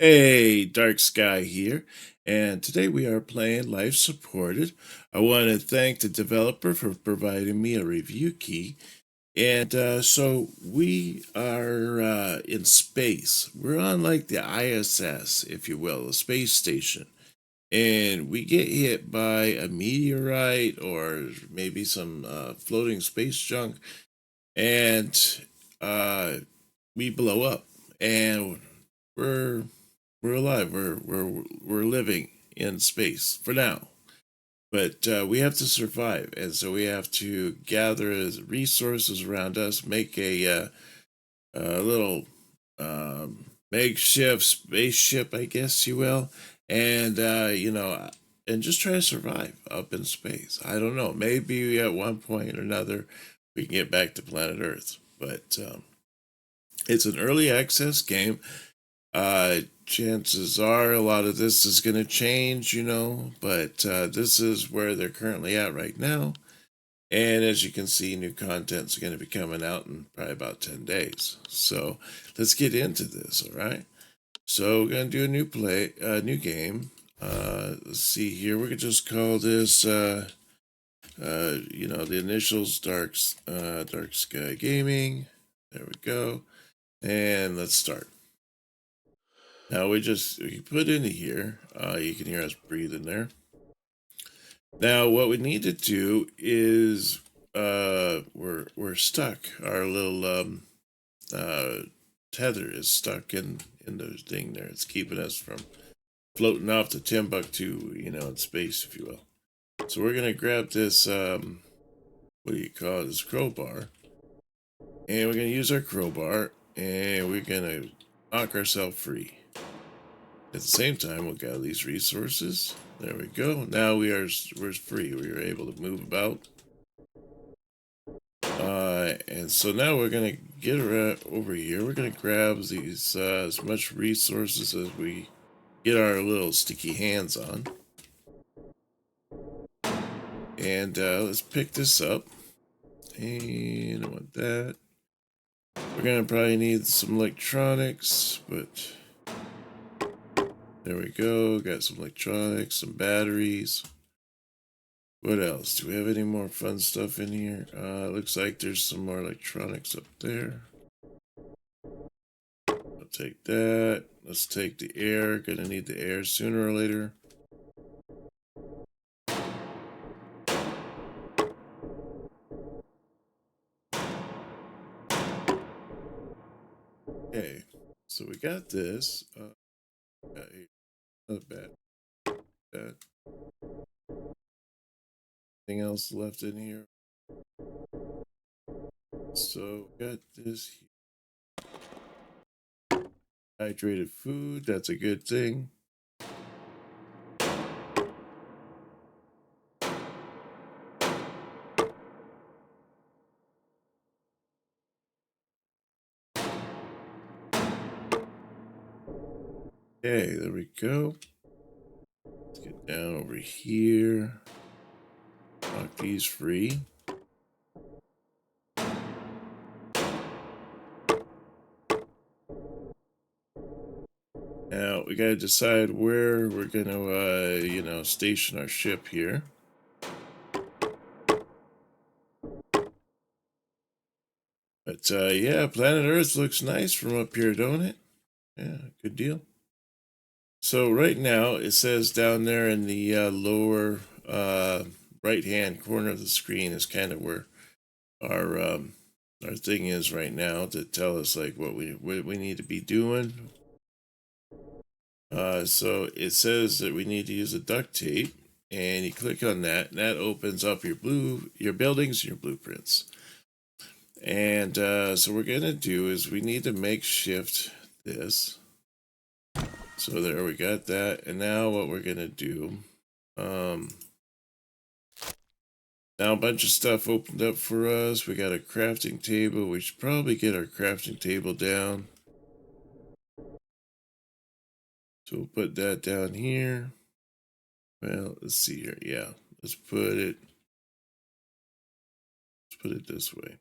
Hey, Dark Sky here, and today we are playing Life Supported. I want to thank the developer for providing me a review key. And so we are in space. We're on like the ISS, if you will, the space station. And we get hit by a meteorite or maybe some floating space junk, and uh, we blow up. And we're we're alive. We're living in space for now, but we have to survive, and so we have to gather resources around us, make a little makeshift spaceship, I guess you will, and and just try to survive up in space. I don't know. Maybe at one point or another we can get back to planet Earth, but it's an early access game. Chances are a lot of this is going to change, but this is where they're currently at right now. And as you can see, new content's going to be coming out in probably about 10 days. So let's get into this, all right? So we're going to do new game. Let's see here. We could just call this, the initials Dark Sky Gaming. There we go. And let's start. Now we put into here. You can hear us breathing there. Now what we need to do is we're stuck. Our little uh, tether is stuck in the thing there. It's keeping us from floating off to Timbuktu, in space, if you will. So we're gonna grab this what do you call it? This crowbar, and we're gonna use our crowbar, and we're gonna knock ourselves free. At the same time, we'll gather these resources. There we go. Now we're free. We are able to move about. And so now we're gonna get over here. We're gonna grab these as much resources as we get our little sticky hands on. And let's pick this up. And I want that. We're gonna probably need some electronics, but there we go. Got some electronics, some batteries. What else? Do we have any more fun stuff in here? Looks like there's some more electronics up there. I'll take that. Let's take the air. Gonna need the air sooner or later. Okay, so we got this. Not bad. Bad. Anything else left in here? So got this hydrated food. That's a good thing. Okay, there we go. Let's get down over here. Lock these free. Now we gotta decide where we're gonna, station our ship here. But yeah, planet Earth looks nice from up here, don't it? Yeah, good deal. So right now it says down there in the lower right-hand corner of the screen is kind of where our our thing is right now to tell us like what we need to be doing. So it says that we need to use a duct tape, and you click on that, and that opens up your buildings and your blueprints. And so what we're gonna do is we need to makeshift this. So there we got that, and now what we're gonna do, um, now a bunch of stuff opened up for us. We got a crafting table. We should probably get our crafting table down. So we'll put that down here. Well, let's see here. Yeah, let's put it this way.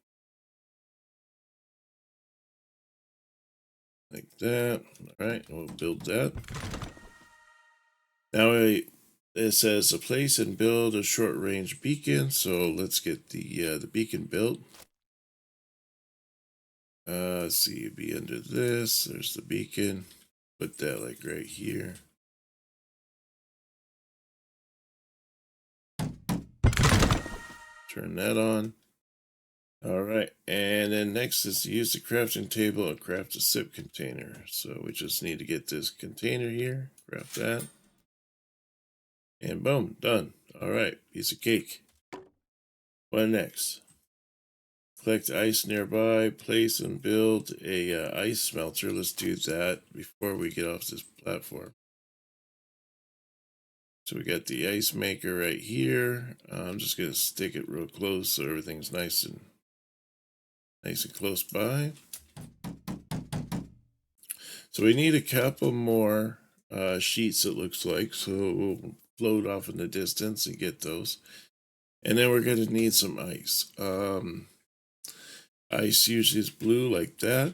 like that. All right, we'll build that. Now it says to place and build a short-range beacon. So let's get the beacon built. Let's see, it'd be under this. There's the beacon. Put that like right here. Turn that on. All right, and then next is to use the crafting table and craft a sip container. So we just need to get this container here, craft that, and boom, done. All right, piece of cake. What next? Collect ice nearby, place and build a ice smelter. Let's do that before we get off this platform. So we got the ice maker right here. I'm just gonna stick it real close so everything's nice and close by. So we need a couple more sheets, it looks like. So we'll float off in the distance and get those. And then we're gonna need some ice. Ice usually is blue like that.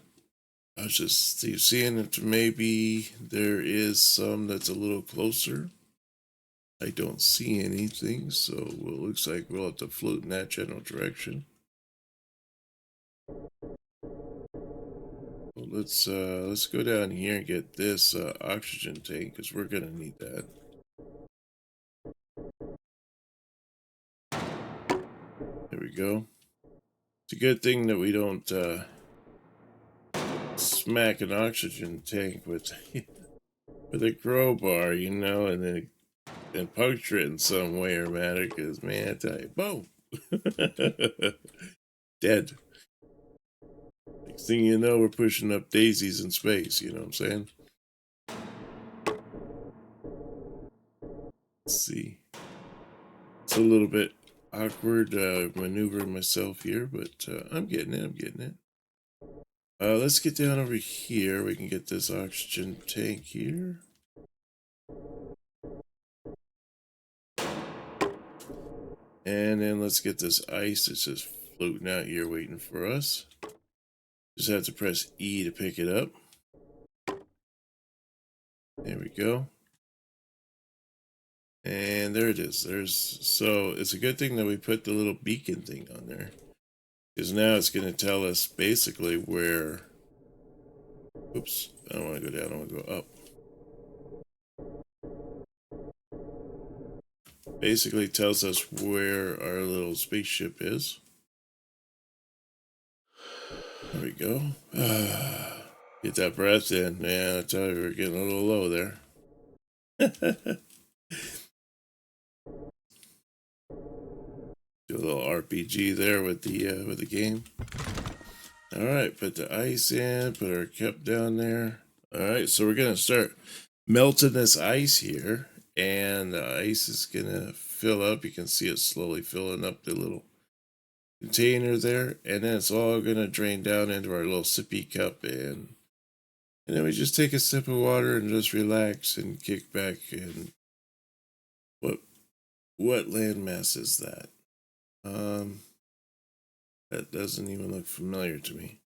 I was just seeing if maybe there is some that's a little closer. I don't see anything, so it looks like we'll have to float in that general direction. Well, let's go down here and get this oxygen tank because we're gonna need that. There we go. It's a good thing that we don't smack an oxygen tank with with a crowbar, you know, and puncture it in some way or matter. Because man, I tell you, boom, dead. Next thing you know, we're pushing up daisies in space. You know what I'm saying? Let's see. It's a little bit awkward maneuvering myself here, but I'm getting it. I'm getting it. Let's get down over here. We can get this oxygen tank here. And then let's get this ice that's just floating out here waiting for us. Just have to press E to pick it up. There we go. And there it is. So it's a good thing that we put the little beacon thing on there. Because now it's going to tell us basically where... Oops, I don't want to go down, I want to go up. Basically tells us where our little spaceship is. There we go. Get that breath in. Man, I tell you, we're getting a little low there. Do a little RPG there with the game. All right, put the ice in, put our cup down there. All right, so we're gonna start melting this ice here, and the ice is gonna fill up. You can see it slowly filling up the little container there, and then it's all gonna drain down into our little sippy cup, and then we just take a sip of water and just relax and kick back. And what landmass is that? That doesn't even look familiar to me.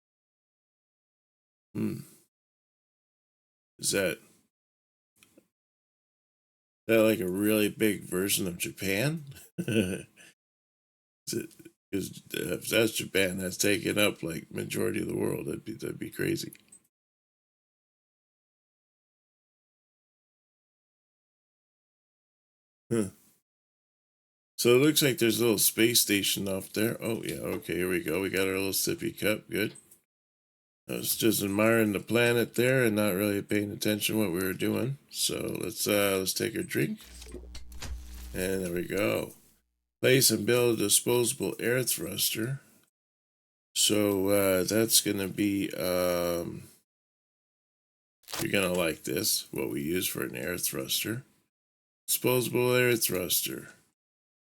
Is that like a really big version of Japan? Is it? Because if that's Japan, that's taking up like majority of the world. That'd be crazy. Huh. So it looks like there's a little space station off there. Oh yeah, okay, here we go. We got our little sippy cup. Good. I was just admiring the planet there and not really paying attention to what we were doing. So let's take a drink. And there we go. Place and build a disposable air thruster. So that's gonna be you're gonna like this. What we use for an air thruster. Disposable air thruster.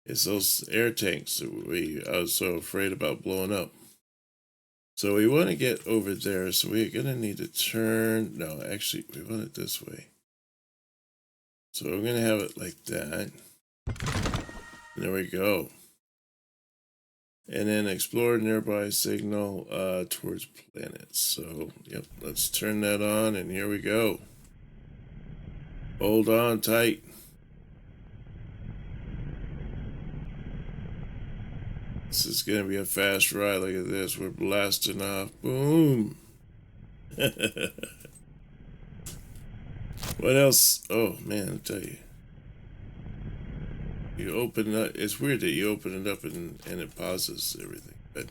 It's those air tanks that I was so afraid about blowing up. So we want to get over there. So we're gonna need to turn. No, actually, we want it this way. So I'm gonna have it like that. And there we go. and then explore nearby signal towards planets. So, yep, let's turn that on, and here we go. Hold on tight. This is going to be a fast ride. Look at this. We're blasting off. Boom. What else? Oh, man, I'll tell you. You open it up. It's weird that you open it up and it pauses everything. But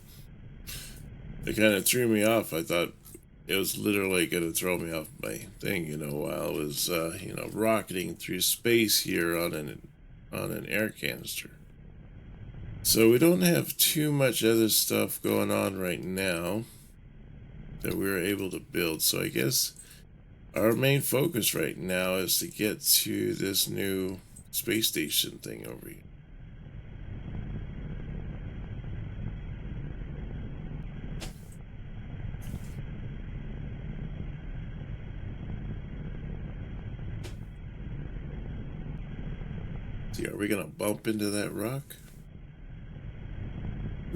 it kind of threw me off. I thought it was literally going to throw me off my thing, while it was, rocketing through space here on an air canister. So we don't have too much other stuff going on right now that we were able to build. So I guess our main focus right now is to get to this new space station thing over here. See, are we gonna bump into that rock?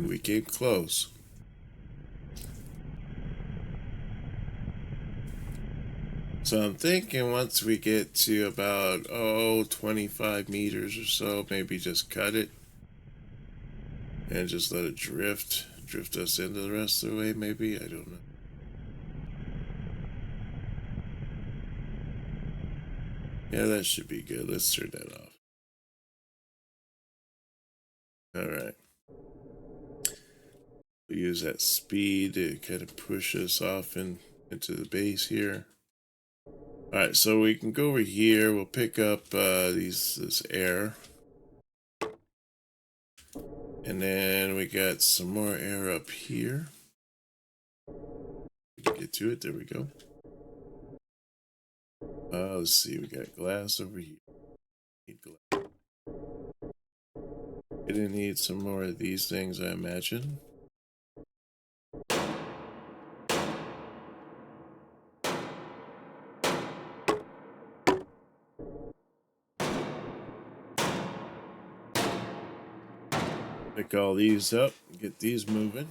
Ooh, we came close. So I'm thinking once we get to about 25 meters or so, maybe just cut it and just let it drift us into the rest of the way. Maybe, I don't know. Yeah, that should be good. Let's turn that off. All right. We use that speed to kind of push us off into the base here. All right, so we can go over here. We'll pick up this air. And then we got some more air up here. We can get to it. There we go. Let's see. We got glass over here. Need glass. Gonna need some more of these things, I imagine. Pick all these up. Get these moving.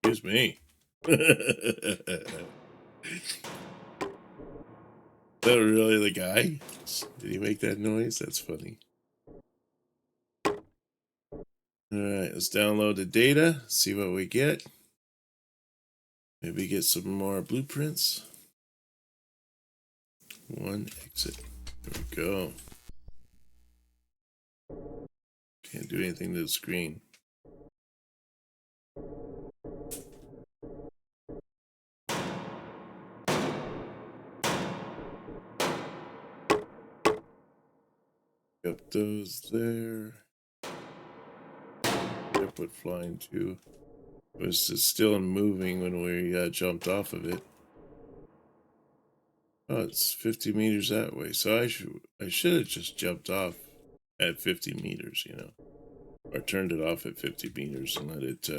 Excuse me. Is that really the guy? Did he make that noise? That's funny. Alright, let's download the data, see what we get. Maybe get some more blueprints. One exit. There we go. Can't do anything to the screen. Got those there. Airport flying too. It was just still moving when we jumped off of it. Oh, it's 50 meters that way. So I should have just jumped off at 50 meters, or turned it off at 50 meters and let it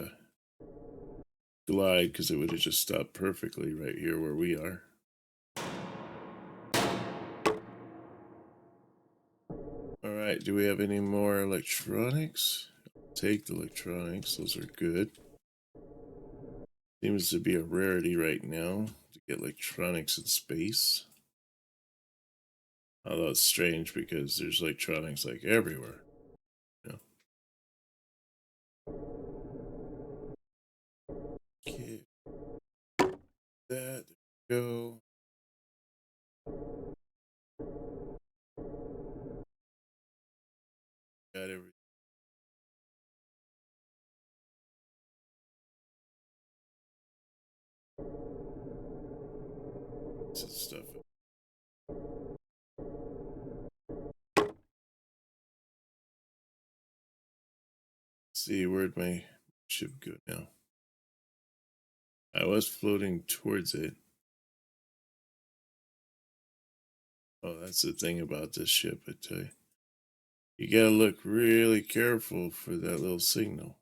glide, because it would have just stopped perfectly right here where we are. All right, do we have any more electronics? Take the electronics, those are good. Seems to be a rarity right now to get electronics in space. Although it's strange because there's electronics like everywhere. Okay. That, there we go. Got everything. Stuff. See, where'd my ship go now? I was floating towards it. Oh, that's the thing about this ship, I tell you. You gotta look really careful for that little signal.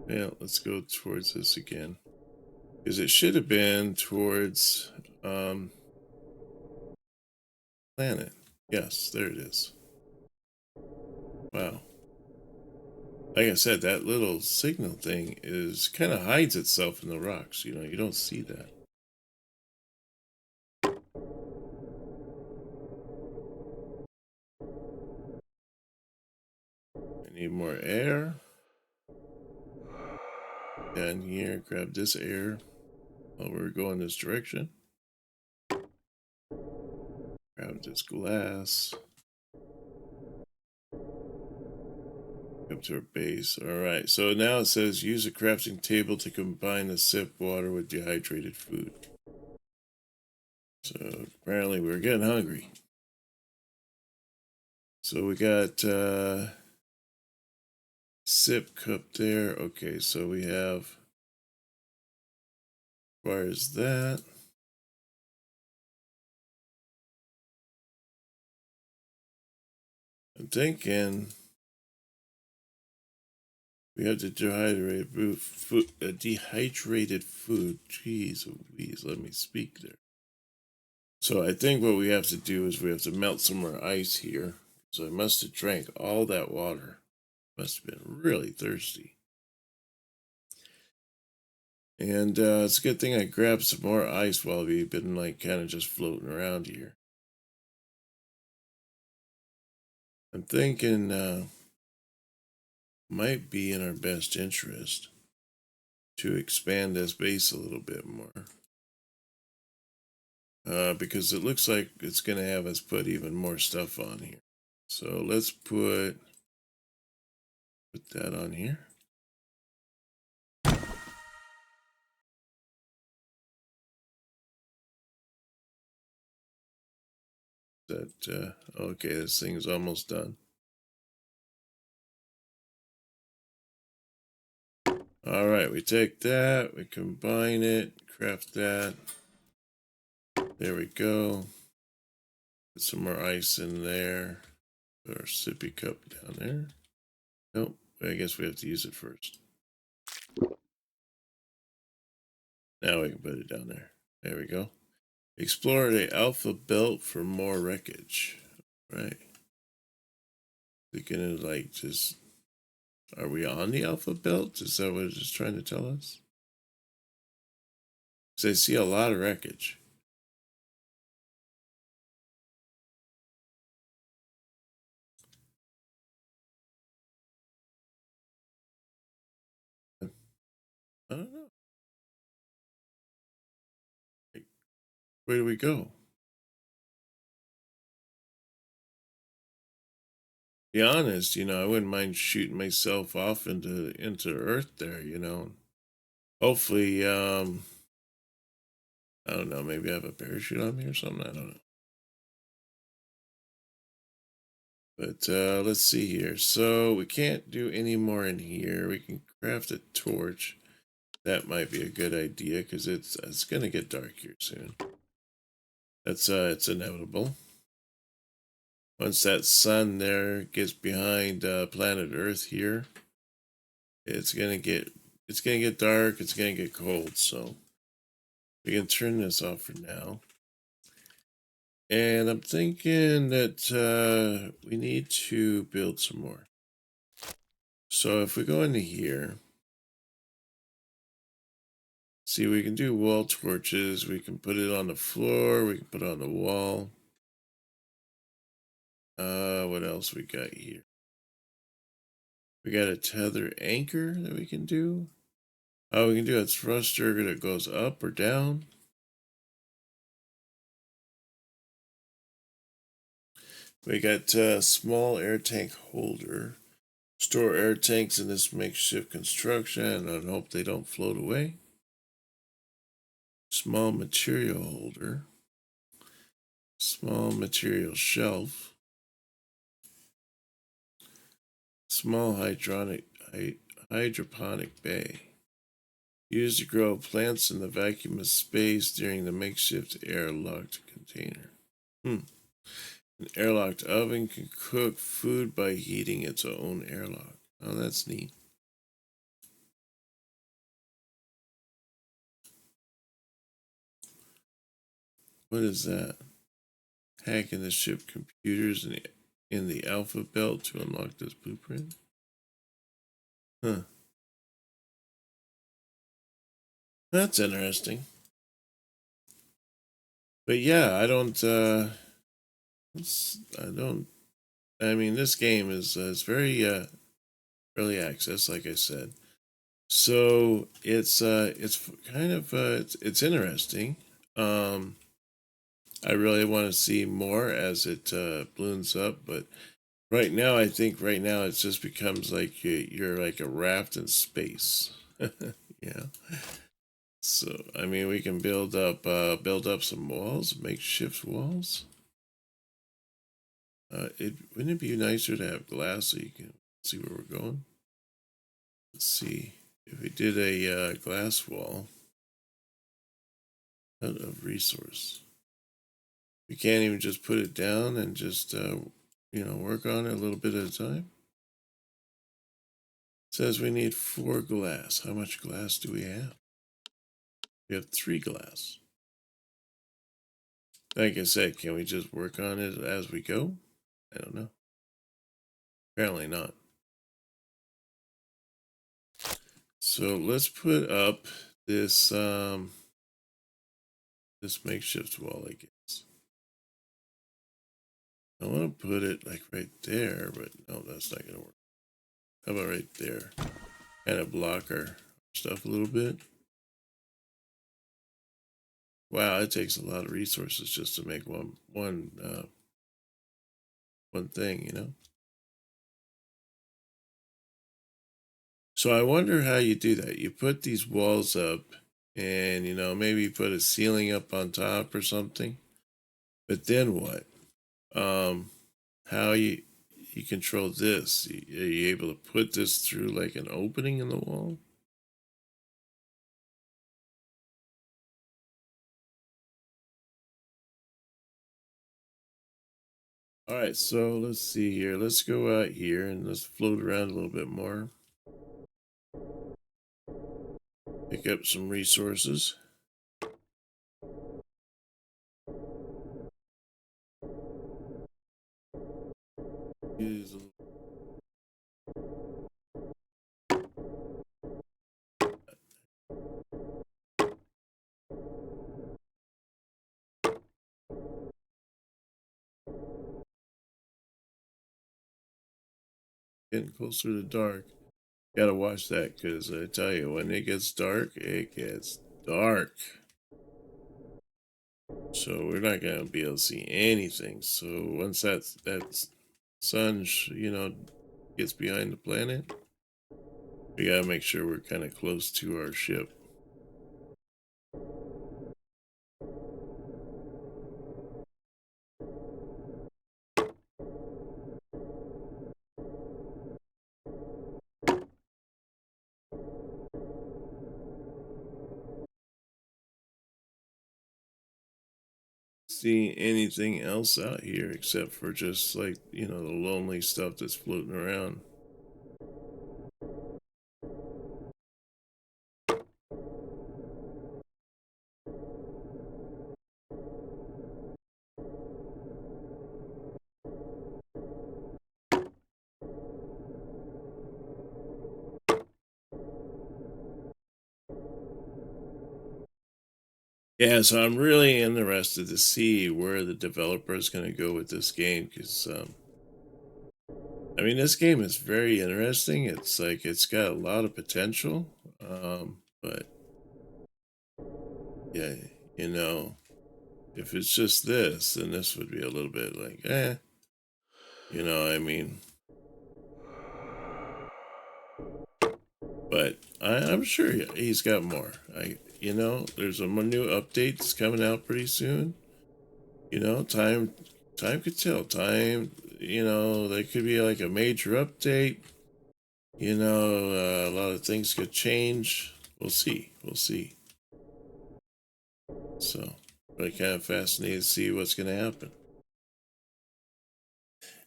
Yeah, let's go towards this again. Because it should have been towards Planet. Yes, there it is. Wow. Like I said, that little signal thing is kind of hides itself in the rocks. You know, you don't see that. I need more air. Down here, grab this air while we're going this direction. Grab this glass. Up to our base. Alright, so now it says use a crafting table to combine the sip water with dehydrated food. So apparently we're getting hungry. So we got sip cup there. Okay, so we have requires that. I'm thinking we have to dehydrated food. Jeez Louise, let me speak there. So I think what we have to do is we have to melt some more ice here. So I must have drank all that water. Must have been really thirsty. And it's a good thing I grabbed some more ice while we've been like kind of just floating around here. I'm thinking might be in our best interest to expand this base a little bit more. Because it looks like it's going to have us put even more stuff on here. So let's put that on here. That okay, this thing's almost done. All right, we take that, we combine it, craft that. There we go. Put some more ice in there. Put our sippy cup down there. Nope, I guess we have to use it first. Now we can put it down there. There we go. Explore the Alpha Belt for more wreckage. Right. We're gonna like just. Are we on the Alpha Belt? Is that what it's trying to tell us? Because I see a lot of wreckage. I don't know. Like, where do we go? Be honest, you know, I wouldn't mind shooting myself off into Earth there, you know. Hopefully, I don't know, maybe I have a parachute on me or something. I don't know. But let's see here. So we can't do any more in here. We can craft a torch. That might be a good idea because it's gonna get dark here soon. That's it's inevitable. Once that sun there gets behind planet Earth here, it's gonna get dark. It's gonna get cold. So we can turn this off for now. And I'm thinking that we need to build some more. So if we go into here, see, we can do wall torches. We can put it on the floor. We can put it on the wall. What else we got here? We got a tether anchor that we can do. Oh, we can do a thruster that goes up or down. We got a small air tank holder. Store air tanks in this makeshift construction and hope they don't float away. Small material holder. Small material shelf. Small hydroponic bay. Used to grow plants in the vacuum of space during the makeshift airlocked container. An airlocked oven can cook food by heating its own airlock. Oh, that's neat. What is that? Hacking the ship computers in the Alpha Belt to unlock this blueprint? Huh. That's interesting. But yeah, I don't, I mean, this game is very, early access, like I said. So it's kind of, it's interesting. Um, I really want to see more as it balloons up, but right now, I think right now it just becomes like you're like a raft in space. Yeah. So I mean, we can build up some walls, makeshift walls. It wouldn't it be nicer to have glass so you can see where we're going? Let's see if we did a glass wall out of resource. We can't even just put it down and just work on it a little bit at a time. It says we need 4 glass. How much glass do we have? We have 3 glass. Like I said, can we just work on it as we go? I don't know. Apparently not. So let's put up this this makeshift wall, I guess. I want to put it like right there, but no, that's not gonna work. How about right there? Kind of block our stuff a little bit. Wow, it takes a lot of resources just to make one thing, you know. So I wonder how you do that. You put these walls up, and maybe put a ceiling up on top or something. But then what? Um, how you control this? Are you able to put this through like an opening in the wall? All right, so let's see here. Let's go out here and let's float around a little bit more. Pick up some resources. Use a little- Getting closer to dark. Gotta watch that because I tell you, when it gets dark, it gets dark. So we're not gonna be able to see anything. So once that sun, gets behind the planet, we gotta make sure we're kind of close to our ship. See anything else out here except for just like the lonely stuff that's floating around. Yeah, so I'm really interested to see where the developer is going to go with this game because I mean, this game is very interesting. It's like it's got a lot of potential. But yeah, you know, if it's just this, then this would be a little bit like, I mean, but I'm sure he's got more. There's a new updates coming out pretty soon. Time could tell. There could be like a major update. A lot of things could change. We'll see. We'll see. So, but kind of fascinated to see what's going to happen.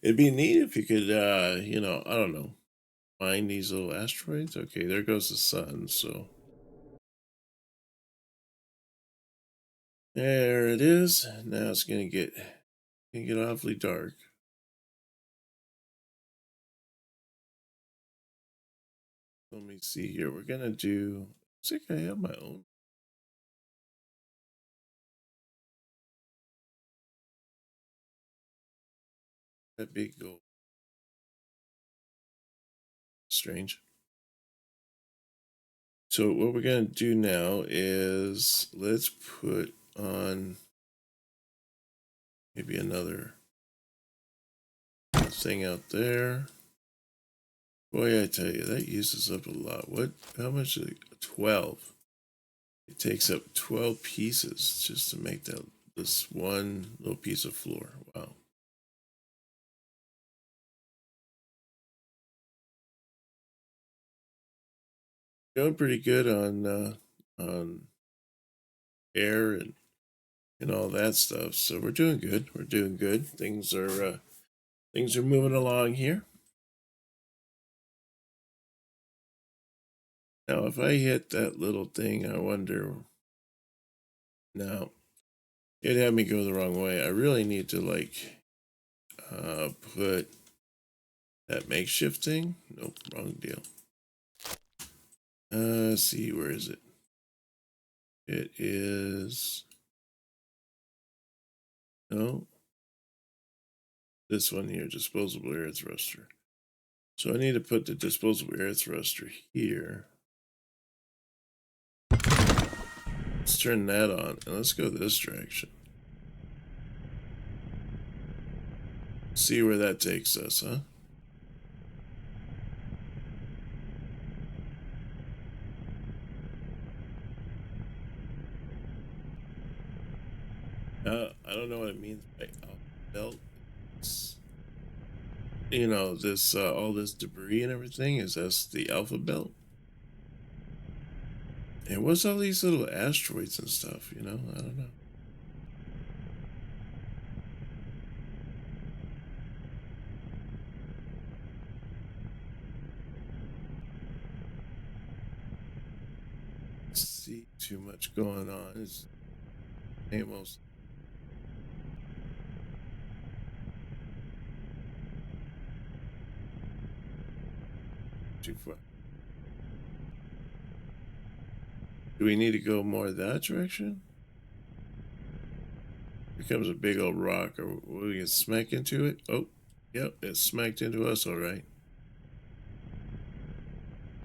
It'd be neat if you could, I don't know, find these little asteroids. Okay, there goes the sun. So, There it is. Now it's gonna get awfully dark. Let me see here. We're gonna do. I think I have my own. That big goal. Strange. So what we're gonna do now is let's put on maybe another thing out there. Boy, I tell you, that uses up a lot. What? How much? 12. It takes up 12 pieces just to make this one little piece of floor. Wow. Going pretty good on air and all that stuff. So we're doing good. We're doing good. Things are moving along here. Now, if I hit that little thing, I wonder. No, it had me go the wrong way. I really need to put that makeshift thing. Nope, wrong deal. Let's see, where is it? It is no. This one here, disposable air thruster. So I need to put the disposable air thruster here. Let's turn that on and let's go this direction. See where that takes us, huh? I don't know what it means by belt. You know, this all this debris and everything, is that's the alpha belt? And what's all these little asteroids and stuff, you know? I don't know. See too much going on. It's almost too far. Do we need to go more that direction? Here comes a big old rock, or will we get smacked into it? Oh, yep, it smacked into us, all right.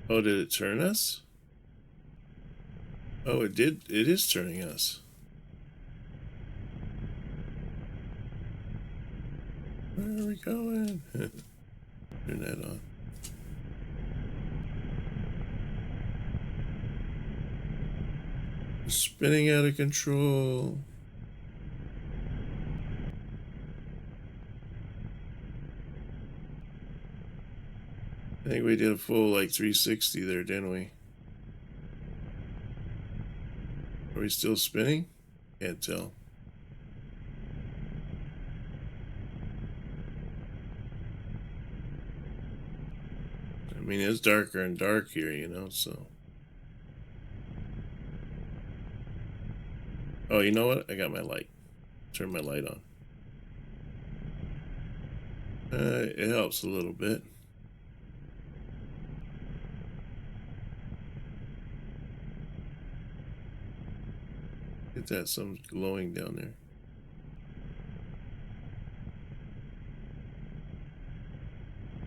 Oh, did it turn us? Oh, it did. It is turning us. Where are we going? Turn that on. Spinning out of control. I think we did a full like 360 there, didn't we? Are we still spinning? Can't tell. I mean, it's darker and dark here, you know, so. Oh, you know what? I got my light. Turn my light on. It helps a little bit. Get that, something glowing down there.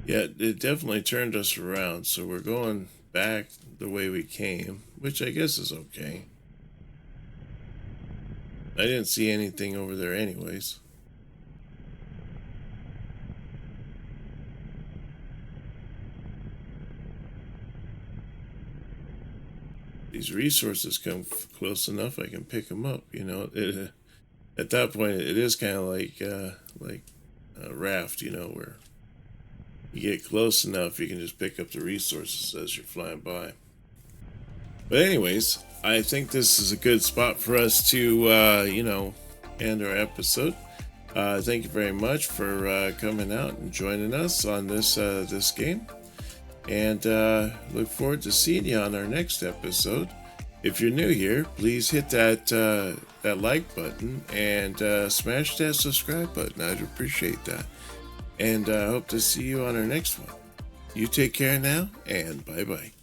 Yeah, it definitely turned us around, so we're going back the way we came, which I guess is okay. I didn't see anything over there anyways. These resources come close enough, I can pick them up, you know. At that point, it is kind of like a raft, you know, where you get close enough, you can just pick up the resources as you're flying by. But anyways, I think this is a good spot for us to, you know, end our episode. Thank you very much for coming out and joining us on this game, and look forward to seeing you on our next episode. If you're new here, please hit that like button and smash that subscribe button. I'd appreciate that. And I hope to see you on our next one. You take care now, and bye-bye.